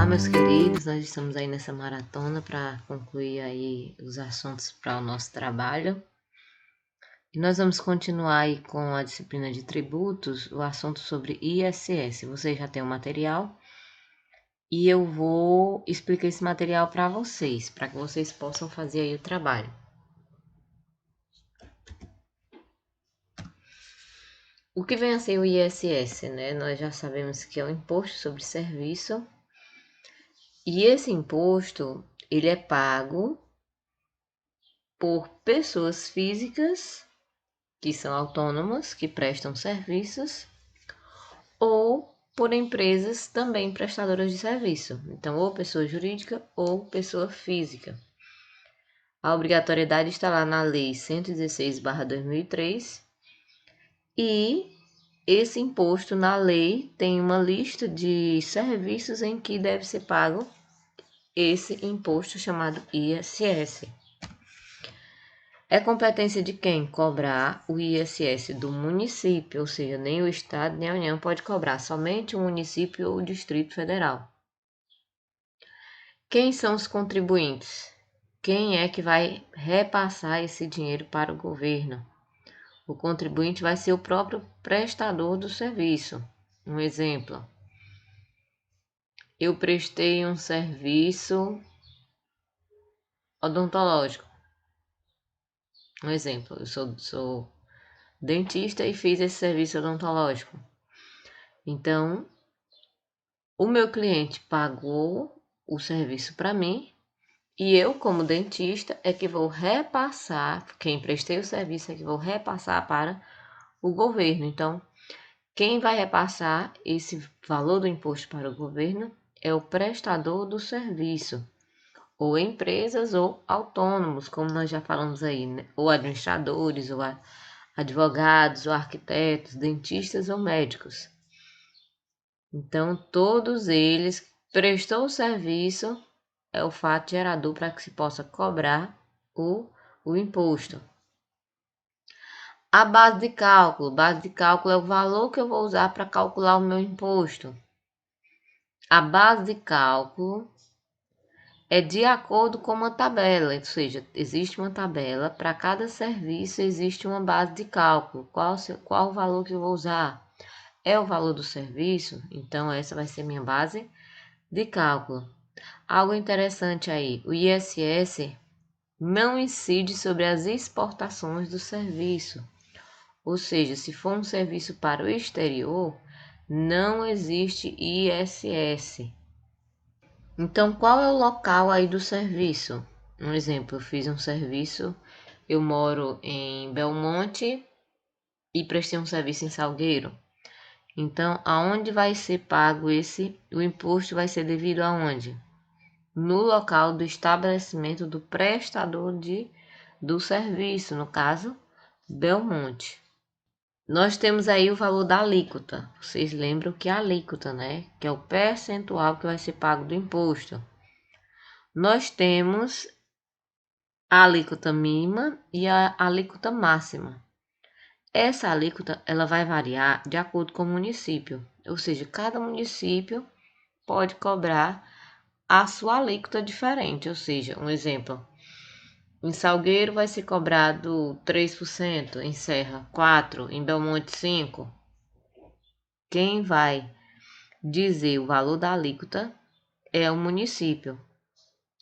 Meus queridos, nós estamos aí nessa maratona para concluir aí os assuntos para o nosso trabalho. E nós vamos continuar aí com a disciplina de tributos, o assunto sobre ISS. Você já tem o material e eu vou explicar esse material para vocês, para que vocês possam fazer aí o trabalho. O que vem a ser o ISS, né? Nós já sabemos que é o Imposto sobre Serviço. E esse imposto, ele é pago por pessoas físicas que são autônomas, que prestam serviços, ou por empresas também prestadoras de serviço. Então, ou pessoa jurídica ou pessoa física. A obrigatoriedade está lá na Lei 116/2003 e esse imposto na lei tem uma lista de serviços em que deve ser pago esse imposto chamado ISS. É competência de quem cobrar o ISS? Do município, ou seja, nem o Estado nem a União pode cobrar, somente o município ou o Distrito Federal. Quem são os contribuintes? Quem é que vai repassar esse dinheiro para o governo? O contribuinte vai ser o próprio prestador do serviço. Um exemplo: eu prestei um serviço odontológico. Um exemplo, eu sou dentista e fiz esse serviço odontológico. Então, o meu cliente pagou o serviço para mim e eu, como dentista, é que vou repassar, quem prestei o serviço é que vou repassar para o governo. Então, quem vai repassar esse valor do imposto para o governo é o prestador do serviço, ou empresas ou autônomos, como nós já falamos aí, né? Ou administradores, ou advogados, ou arquitetos, dentistas ou médicos. Então, todos eles prestou o serviço, é o fato gerador para que se possa cobrar o imposto. A base de cálculo. Base de cálculo é o valor que eu vou usar para calcular o meu imposto. A base de cálculo é de acordo com uma tabela, ou seja, existe uma tabela, para cada serviço existe uma base de cálculo. Qual o valor que eu vou usar? É o valor do serviço, então essa vai ser minha base de cálculo. Algo interessante aí, o ISS não incide sobre as exportações do serviço. Ou seja, se for um serviço para o exterior, não existe ISS. Então, qual é o local aí do serviço? Um exemplo, eu fiz um serviço, eu moro em Belmonte e prestei um serviço em Salgueiro. Então, aonde vai ser pago o imposto vai ser devido aonde? No local do estabelecimento do prestador do serviço, no caso, Belmonte. Nós temos aí o valor da alíquota. Vocês lembram que é a alíquota, né? Que é o percentual que vai ser pago do imposto. Nós temos a alíquota mínima e a alíquota máxima. Essa alíquota ela vai variar de acordo com o município, ou seja, cada município pode cobrar a sua alíquota diferente, ou seja, um exemplo, em Salgueiro vai ser cobrado 3%, em Serra 4%, em Belmonte 5%. Quem vai dizer o valor da alíquota é o município,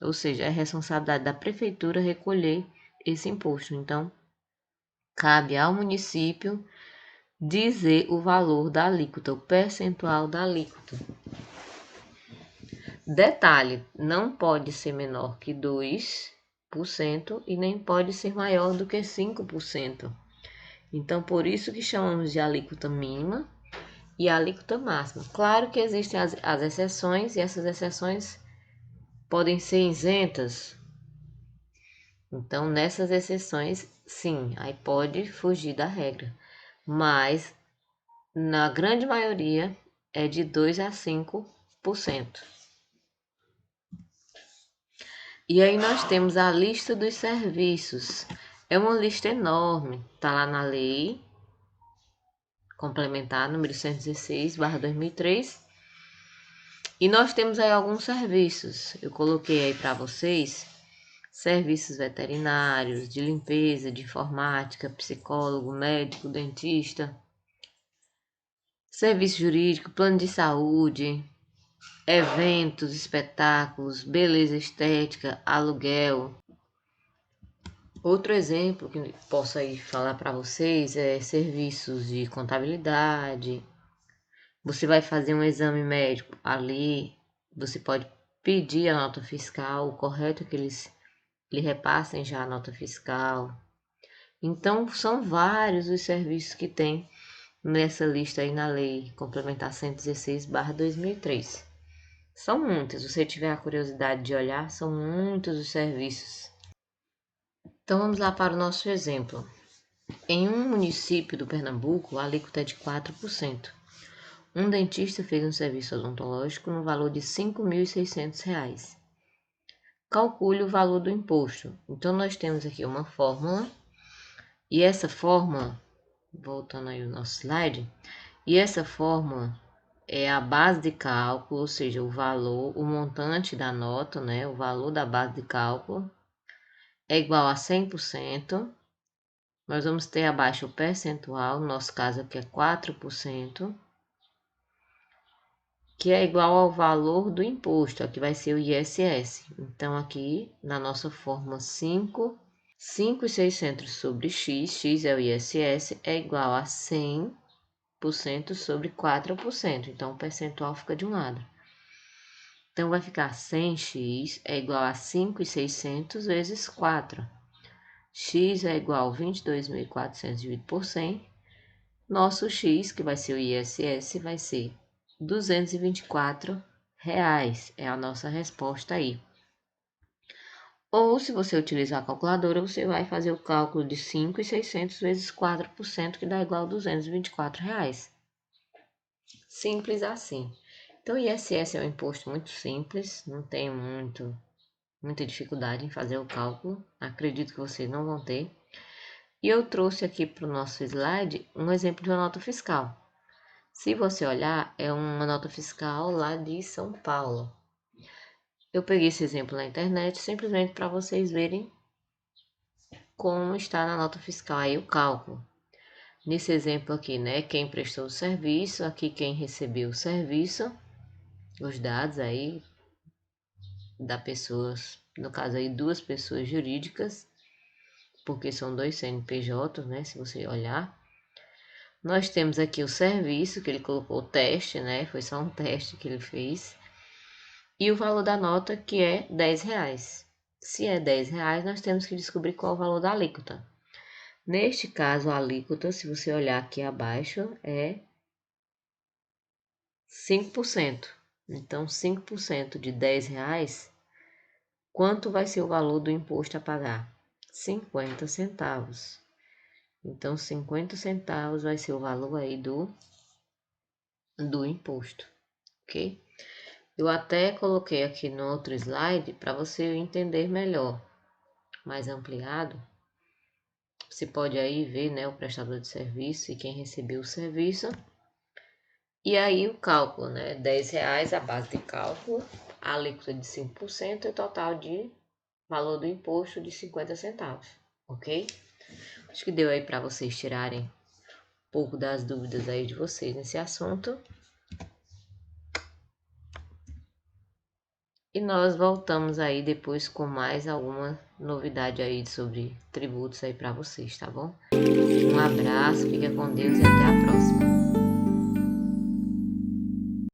ou seja, é responsabilidade da prefeitura recolher esse imposto. Então, cabe ao município dizer o valor da alíquota, o percentual da alíquota. Detalhe, não pode ser menor que 2% e nem pode ser maior do que 5%. Então, por isso que chamamos de alíquota mínima e alíquota máxima. Claro que existem as exceções e essas exceções podem ser isentas. Então, nessas exceções, sim, aí pode fugir da regra. Mas, na grande maioria, é de 2 a 5%. E aí nós temos a lista dos serviços. É uma lista enorme, tá lá na lei complementar número 116/2003. E nós temos aí alguns serviços. Eu coloquei aí para vocês serviços veterinários, de limpeza, de informática, psicólogo, médico, dentista, serviço jurídico, plano de saúde, eventos, espetáculos, beleza estética, aluguel. Outro exemplo que posso aí falar para vocês é serviços de contabilidade. Você vai fazer um exame médico ali, você pode pedir a nota fiscal, o correto é que eles lhe repassem já a nota fiscal. Então, são vários os serviços que tem nessa lista aí na Lei Complementar 116/2003. São muitos, se você tiver a curiosidade de olhar, são muitos os serviços. Então, vamos lá para o nosso exemplo. Em um município do Pernambuco, a alíquota é de 4%. Um dentista fez um serviço odontológico no valor de R$ 5.600. Calcule o valor do imposto. Então, nós temos aqui uma fórmula, e essa fórmula, voltando aí o nosso slide, e essa fórmula é a base de cálculo, ou seja, o valor, o montante da nota, né, o valor da base de cálculo, é igual a 100%. Nós vamos ter abaixo o percentual, no nosso caso aqui é 4%, que é igual ao valor do imposto, aqui vai ser o ISS. Então, aqui na nossa fórmula 5.600 sobre x é o ISS, é igual a 100% sobre 4%. Então, o percentual fica de um lado. Então, vai ficar 100x é igual a 5.600 vezes 4. X é igual a 22.400 dividido por 100. Nosso X, que vai ser o ISS, vai ser R$ 224. É a nossa resposta aí. Ou, se você utilizar a calculadora, você vai fazer o cálculo de 5.600 vezes 4%, que dá igual a R$ 224. Simples assim. Então, o ISS é um imposto muito simples, não tem muita dificuldade em fazer o cálculo. Acredito que vocês não vão ter. E eu trouxe aqui para o nosso slide um exemplo de uma nota fiscal. Se você olhar, é uma nota fiscal lá de São Paulo. Eu peguei esse exemplo na internet simplesmente para vocês verem como está na nota fiscal aí o cálculo. Nesse exemplo aqui, né, quem prestou o serviço, aqui quem recebeu o serviço, os dados aí da pessoas, no caso aí 2 pessoas jurídicas, porque são 2 CNPJs, né, se você olhar. Nós temos aqui o serviço, que ele colocou o teste, né, foi só um teste que ele fez. E o valor da nota, que é R$ 10. Se é R$ 10, nós temos que descobrir qual é o valor da alíquota. Neste caso, a alíquota, se você olhar aqui abaixo, é 5%. Então, 5% de R$ 10, quanto vai ser o valor do imposto a pagar? 50 centavos. Então, 50 centavos vai ser o valor aí do imposto, ok? Eu até coloquei aqui no outro slide para você entender melhor, mais ampliado. Você pode aí ver, né, o prestador de serviço e quem recebeu o serviço. E aí o cálculo, né, R$ 10 a base de cálculo, a alíquota de 5% e o total de valor do imposto de 50 centavos, ok? Acho que deu aí para vocês tirarem um pouco das dúvidas aí de vocês nesse assunto. E nós voltamos aí depois com mais alguma novidade aí sobre tributos aí para vocês, tá bom? Um abraço, fica com Deus e até a próxima.